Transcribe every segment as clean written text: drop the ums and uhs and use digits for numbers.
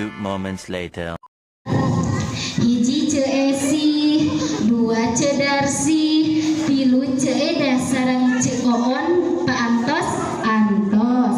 few moments later. Hiji ce Esi, dua ce Darsi, tilu ce Eda sareng ce Oon, paantos antos.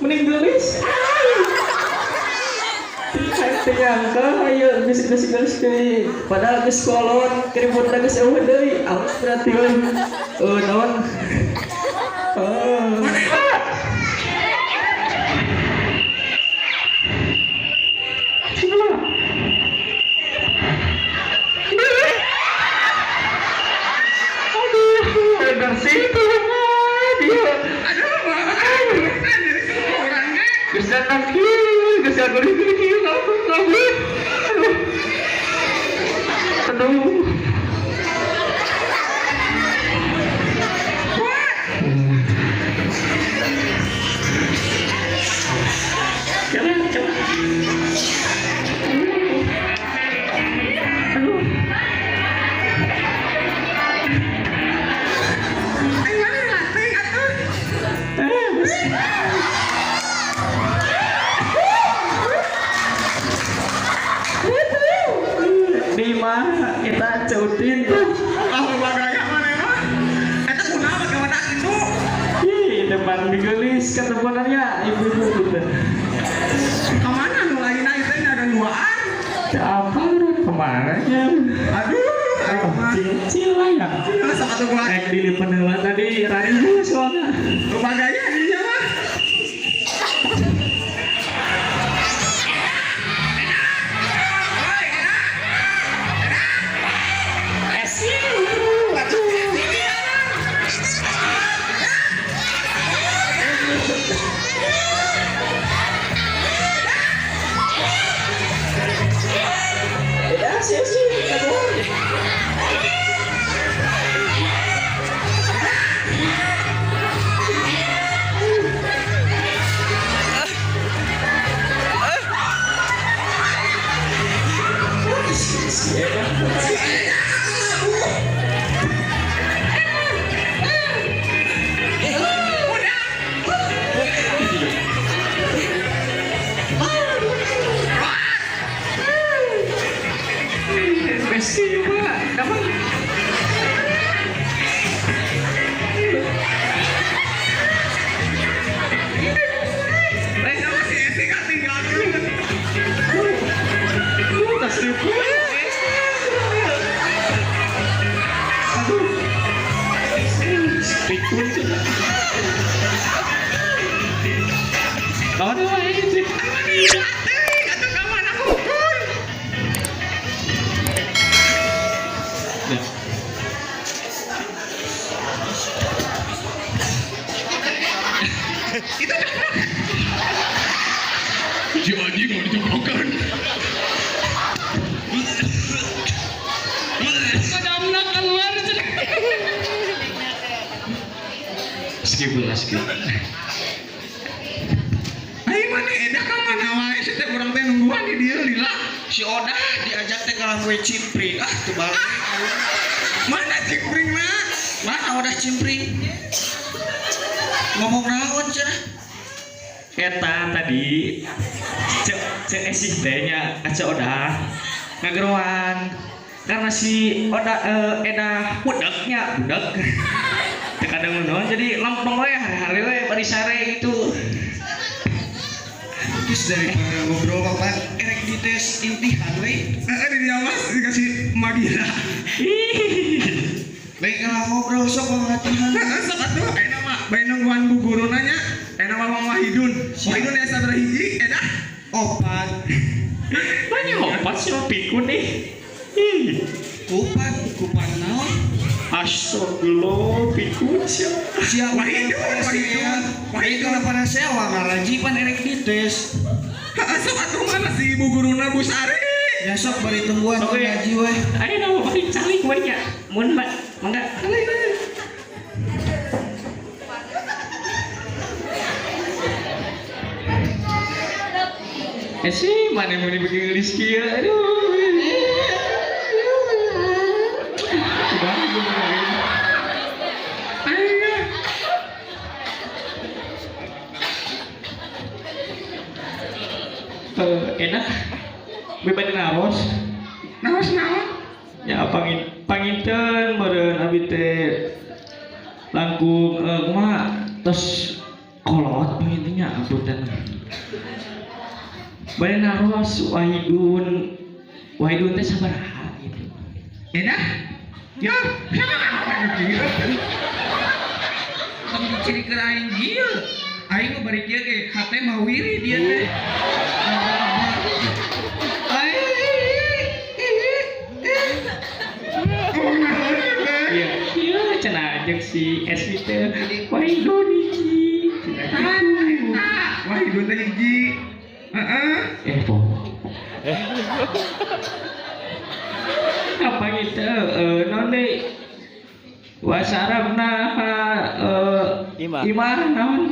Mending gelis. Tiangka ayo geus padahal geus kolot keributna geus eueuh deui. Awas berarti naon? Kita ceutin bagaya mana mah eta kunaon bagaimana kitu depan digelis ka temenannya ibu-ibu gitu kemana nu lain aja teh ada duaan apa kemana nya aduh cicil lah ya satu gua dilipat heula tadi radio soalnya bagaya dinya mah Jadi mau dicopokan. Kadangna keluar. Skip. Ayo mana edah ka mana wae setiap urang teh nungguan di dieu lila. Si Oda diajak teh ka lampu cimpring. Teu balik. Mana cimpring mah? Mana Oda cimpring? ngomong naon cenah? Eta tadi cek esih tehnya kaca Oda ngageruan karena si Oda Eda budaknya budak terkadang non jadi lempeng we hari-hari we bari sare gitu. Terus dari ngobrol bapak erek dites intihan we. Di dia mas dikasih magira. Baiklah ngobrol sok latihan. Sok atuh ayeuna mah bae nungguan bu guru nanya ayeuna mah Mang Wahidun. Wahidun aya sabaraha hiji eta? 4. Banyak opat sih pikun nih. Kupan naon? Astagfirullah pikun siapa? Siap Wahidun pada sewa ngaraji pan erek dites. Sok atuh mana si ibu guruna Bu Sari? Ya sok bari tungguan Sok, we. ngaji we. Ayeuna mah bari calik we nya. Mun mangga calik. Sih, mana mau dibikin Rizky ya? Aduh. Enak. Bebas naros. Naros naon? Ya panginten meureun abi teh langkung kumaha tos kolot pangintennya apunten. Bade naros Wahidun teh sabaraha gitu. Enak? Ya, apa gitu? Tong dicirikeun aing gieu. Aing mah bari kieu ge hate mah wiri dia teh. Iya, iya cenah jeung si Esmi teh Wahidun hiji. Wahidun teh hiji. Po. Apa gitu? Non deh. Wasarabna imah naon?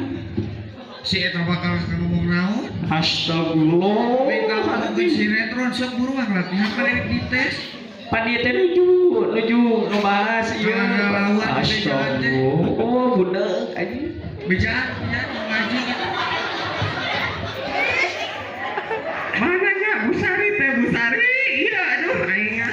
Si eta bakal ngomong naon? Astagfirullah. Bengkal pake sinetron sok buruan latihan kan erek dites. Panitia teh nuju ngebahas ieu. Astagfirullah. Oh, budak anjing. Bejaan ngaji gitu. Mananya Bu Sari teh Bu Sari? Iya, aduh aing.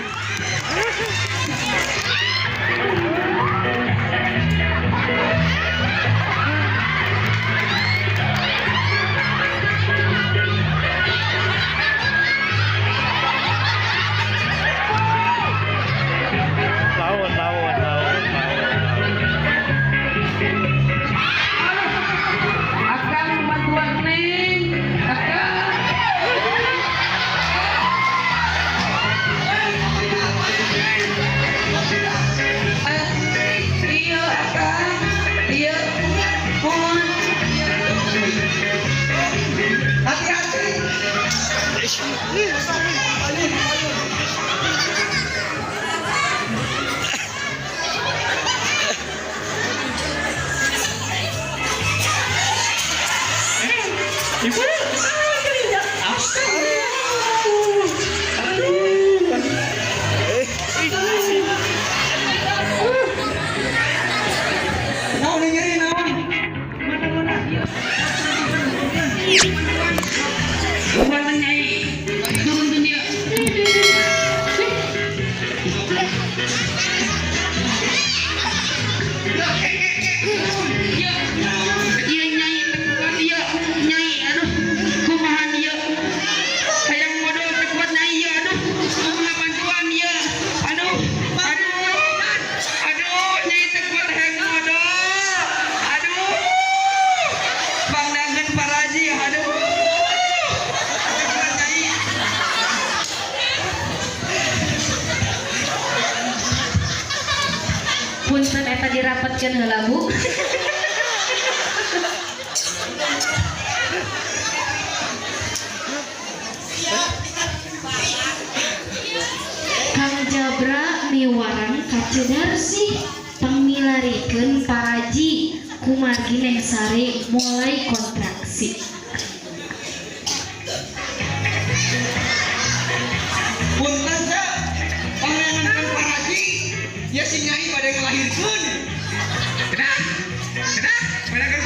Akan bantuan Neng. Iya Kang, iya mohon Hati-hati. Ibu. Naon nyeri naon? Mana nyai? Turun dia. Iya nyai tekuan dia nyai aduh kumaha dia hayang modal tekuan nyai ya aduh kumaha bantuan dia aduh nyai tekuan hayang modal aduh pangdangan paraji aduh tekuan nyai punten eta dirapatkeun heula Bu. Kang Jabra miwaran kacedarsi pangmilarikeun paraji kumargi Neng Sari mulai kontraksi. Punten sa pangangan paraji. Ya si nyai pada ngelahirkeun. Kedah, pada kan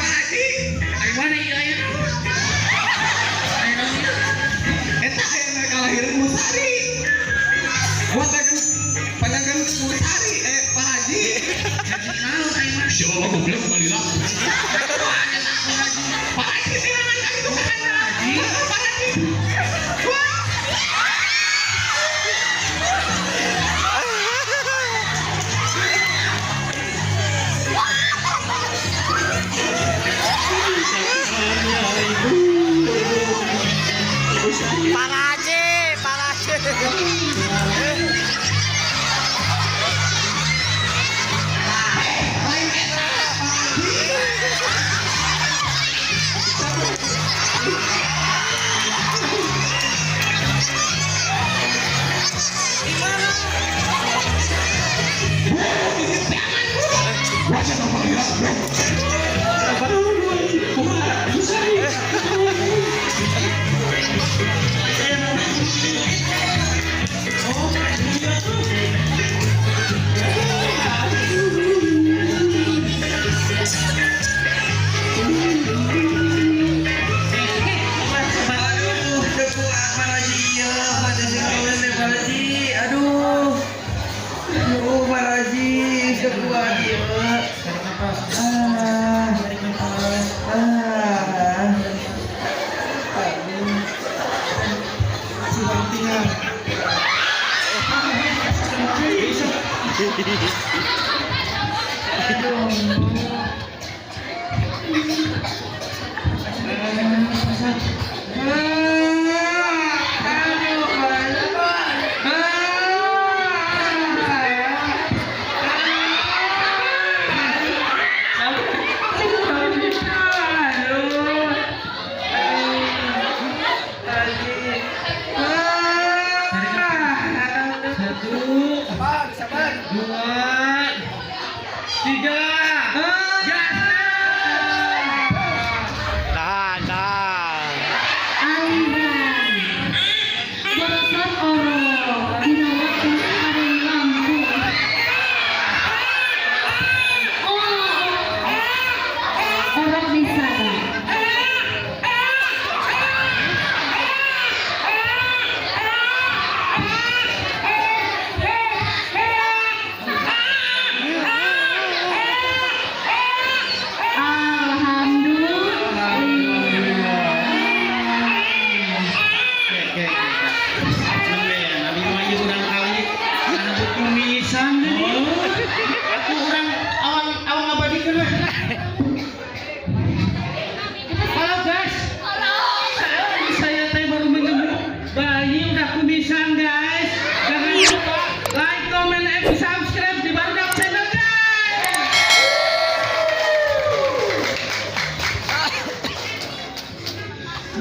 Siapa mau goblok Manila? Pak Haji silakan kami itu Pak Haji. Pak Haji.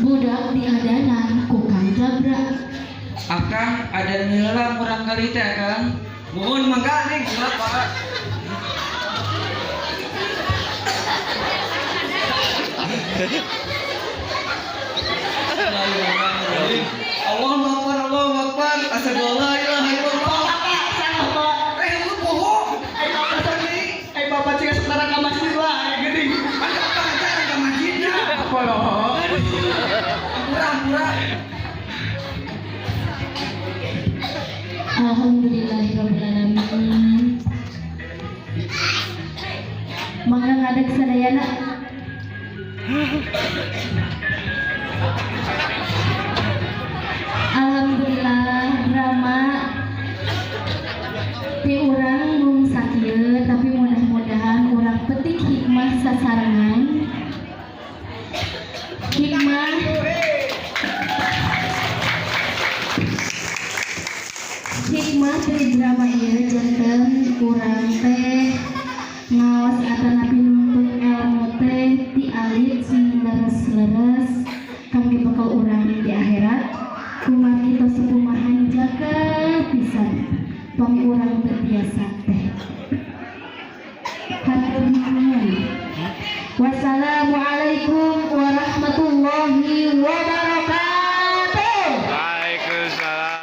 Budak diadanan ku Kang Jabra. Akang ada nyelam kurang kali teh Kang. Mohon mangga nih Pak. Allahu Akbar, Allahu Akbar. Asyhadu an la ilaha illallah. Lu bohong. Ai bapak cek setara ka masjid lah, geuning. Mangga pacaran ka masjidnya. Apa loh? Pura-pura. Alhamdulillahirrahmanirrahim. Mangga ngadeg sadayana. Alhamdulillah drama ti urang mung sakieu tapi mudah-mudahan urang petik hikmah sasarangan. Hikmah dari drama ieu janten urang teh ngaos atanapi nuntut ilmu teh ti alit sing leres-leres kangge bekal urang di akhirat. Kumaha tos kumaha jaga pisan pami urang teu tiasa teh. Hatur nuhun. Wassalamualaikum warahmatullahi wabarakatuh.